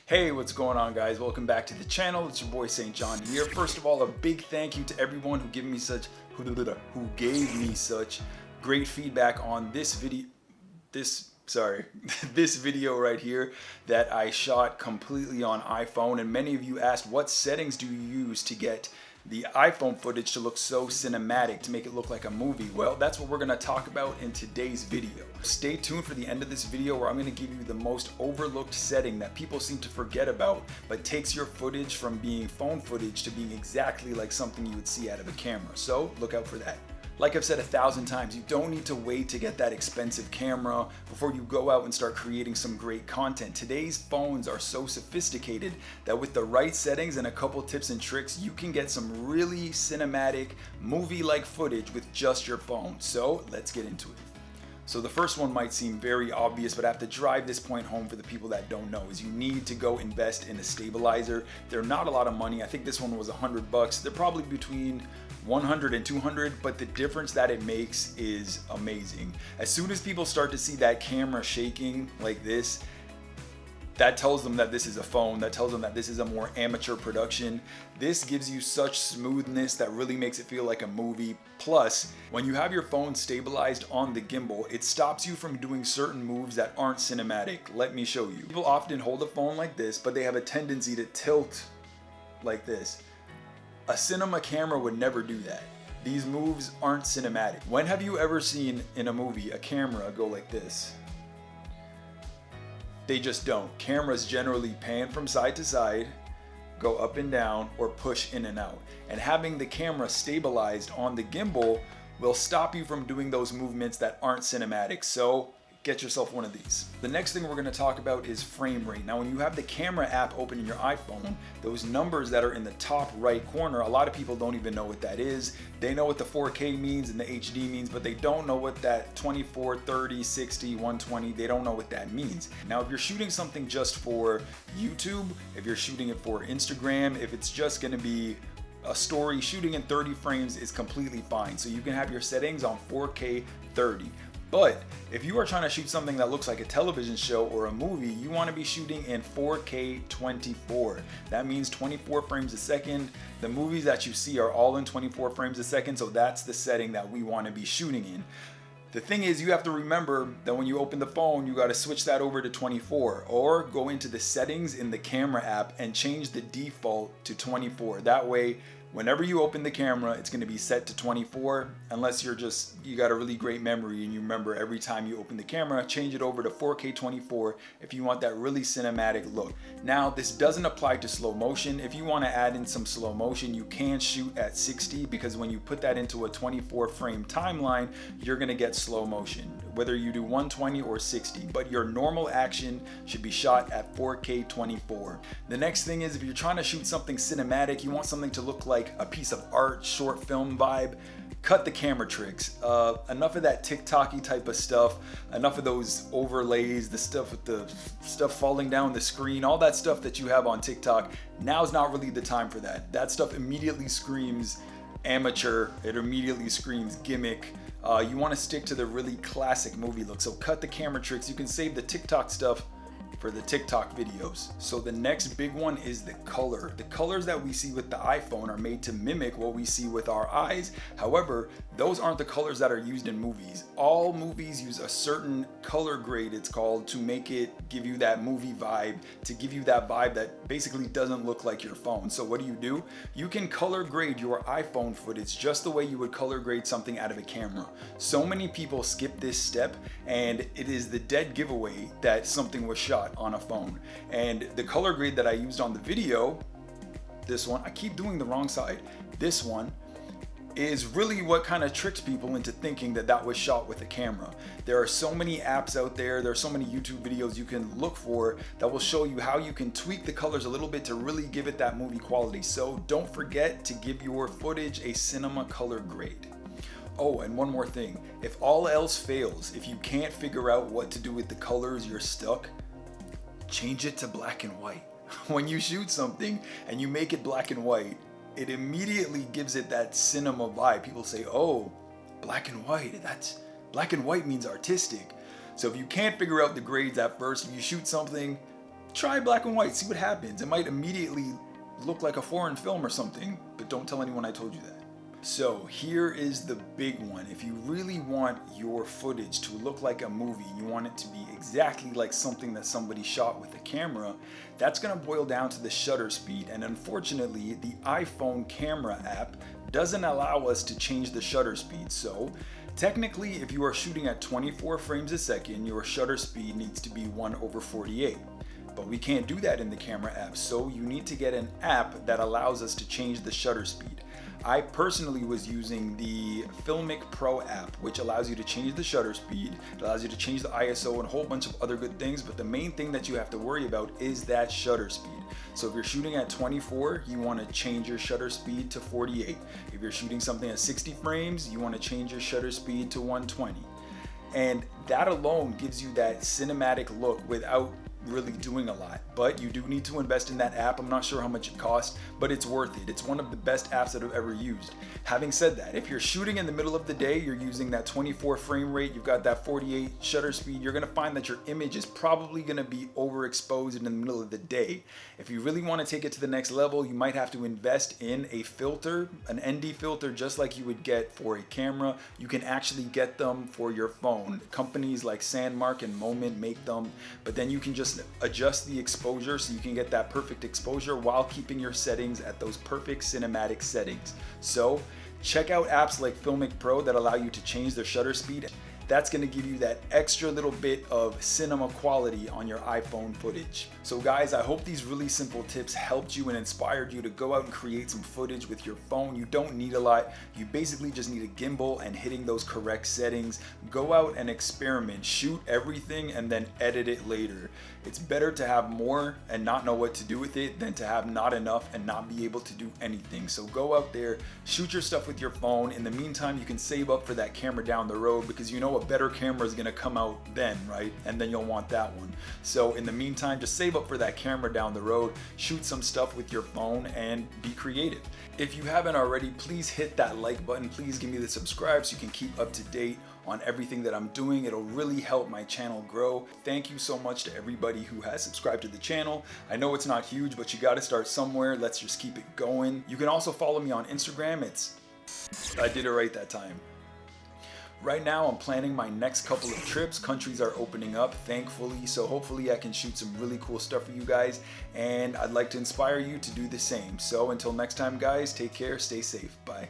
Hey, what's going on, guys? Welcome back to the channel. It's your boy St.Jon here. First of all, a big thank you to everyone who gave me such great feedback on this video. This video right here that I shot completely on iPhone, and many of you asked, what settings do you use to get the iPhone footage to look so cinematic, to make it look like a movie? Well, that's what we're going to talk about in today's video. Stay tuned for the end of this video where I'm going to give you the most overlooked setting that people seem to forget about, but takes your footage from being phone footage to being exactly like something you would see out of a camera. So look out for that. Like I've said 1,000 times, you don't need to wait to get that expensive camera before you go out and start creating some great content. Today's phones are so sophisticated that with the right settings and a couple tips and tricks, you can get some really cinematic, movie-like footage with just your phone. So let's get into it. So the first one might seem very obvious, but I have to drive this point home for the people that don't know, is you need to go invest in a stabilizer. They're not a lot of money. I think this one was $100. They're probably between 100 and 200, but the difference that it makes is amazing. As soon as people start to see that camera shaking like this, that tells them that this is a phone. That tells them that this is a more amateur production. This gives you such smoothness that really makes it feel like a movie. Plus, when you have your phone stabilized on the gimbal, it stops you from doing certain moves that aren't cinematic. Let me show you. People often hold a phone like this, but they have a tendency to tilt like this. A cinema camera would never do that. These moves aren't cinematic. When have you ever seen in a movie a camera go like this? They just don't. Cameras generally pan from side to side, go up and down, or push in and out. And having the camera stabilized on the gimbal will stop you from doing those movements that aren't cinematic. So get yourself one of these. The next thing we're going to talk about is frame rate. Now, when you have the camera app open in your iPhone, those numbers that are in the top right corner, a lot of people don't even know what that is. They know what the 4K means and the HD means, but they don't know what that 24, 30, 60, 120, they don't know what that means. Now, if you're shooting something just for YouTube, if you're shooting it for Instagram, if it's just going to be a story, shooting in 30 frames is completely fine. So you can have your settings on 4K 30. But if you are trying to shoot something that looks like a television show or a movie, you want to be shooting in 4K 24. That means 24 frames a second. The movies that you see are all in 24 frames a second, so that's the setting that we want to be shooting in. The thing is, you have to remember that when you open the phone, you got to switch that over to 24, or go into the settings in the camera app and change the default to 24. That way, whenever you open the camera, it's going to be set to 24, unless you got a really great memory and you remember every time you open the camera, change it over to 4K 24 if you want that really cinematic look. Now, this doesn't apply to slow motion. If you want to add in some slow motion, you can shoot at 60, because when you put that into a 24 frame timeline, you're going to get slow motion, whether you do 120 or 60, but your normal action should be shot at 4K 24. The next thing is, if you're trying to shoot something cinematic, you want something to look like a piece of art, short film vibe, cut the camera tricks. Enough of that TikTok-y type of stuff, enough of those overlays, the stuff with the stuff falling down the screen, all that stuff that you have on TikTok. Now's not really the time for that. That stuff immediately screams amateur, it immediately screams gimmick. You want to stick to the really classic movie look, so cut the camera tricks. You can save the TikTok stuff for the TikTok videos. So the next big one is the color. The colors that we see with the iPhone are made to mimic what we see with our eyes. However, those aren't the colors that are used in movies. All movies use a certain color grade, it's called, to make it give you that movie vibe, to give you that vibe that basically doesn't look like your phone. So what do? You can color grade your iPhone footage just the way you would color grade something out of a camera. So many people skip this step, and it is the dead giveaway that something was shot on a phone. And the color grade that I used on the video, this one, I keep doing the wrong side, this one, is really what kind of tricks people into thinking that that was shot with a camera. There are so many apps out there, there are so many YouTube videos you can look for that will show you how you can tweak the colors a little bit to really give it that movie quality. So don't forget to give your footage a cinema color grade. Oh, and one more thing, if all else fails, if you can't figure out what to do with the colors, you're stuck, change it to black and white. When you shoot something and you make it black and white, it immediately gives it that cinema vibe. People say, oh, black and white, black and white means artistic. So if you can't figure out the grades at first, if you shoot something, Try black and white, see what happens. It might immediately look like a foreign film or something, but don't tell anyone I told you that. So here is the big one. If you really want your footage to look like a movie, you want it to be exactly like something that somebody shot with a camera, that's gonna boil down to the shutter speed. And unfortunately, the iPhone camera app doesn't allow us to change the shutter speed. So technically, if you are shooting at 24 frames a second, your shutter speed needs to be 1/48. But we can't do that in the camera app, so you need to get an app that allows us to change the shutter speed. I personally was using the Filmic Pro app, which allows you to change the shutter speed, it allows you to change the ISO and a whole bunch of other good things, but the main thing that you have to worry about is that shutter speed. So if you're shooting at 24, you want to change your shutter speed to 48. If you're shooting something at 60 frames, you want to change your shutter speed to 120. And that alone gives you that cinematic look without really doing a lot. But you do need to invest in that app. I'm not sure how much it costs, but it's worth it. It's one of the best apps that I've ever used. Having said that, if you're shooting in the middle of the day, you're using that 24 frame rate, you've got that 48 shutter speed, you're gonna find that your image is probably gonna be overexposed in the middle of the day. If you really wanna take it to the next level, you might have to invest in a filter, an ND filter, just like you would get for a camera. You can actually get them for your phone. Companies like Sandmark and Moment make them, but then you can just adjust the exposure so you can get that perfect exposure while keeping your settings at those perfect cinematic settings. So check out apps like Filmic Pro that allow you to change their shutter speed. That's gonna give you that extra little bit of cinema quality on your iPhone footage. So guys, I hope these really simple tips helped you and inspired you to go out and create some footage with your phone. You don't need a lot. You basically just need a gimbal and hitting those correct settings. Go out and experiment, shoot everything and then edit it later. It's better to have more and not know what to do with it than to have not enough and not be able to do anything. So go out there, shoot your stuff with your phone. In the meantime, you can save up for that camera down the road because you know a better camera is gonna come out then, right? And then you'll want that one. So in the meantime, just save up for that camera down the road, shoot some stuff with your phone and be creative. If you haven't already, please hit that like button. Please give me the subscribe so you can keep up to date on everything that I'm doing. It'll really help my channel grow. Thank you so much to everybody who has subscribed to the channel. I know it's not huge, but you gotta start somewhere. Let's just keep it going. You can also follow me on Instagram. I did it right that time. Right now, I'm planning my next couple of trips. Countries are opening up, thankfully, so hopefully I can shoot some really cool stuff for you guys, and I'd like to inspire you to do the same. So until next time, guys, take care, stay safe, bye.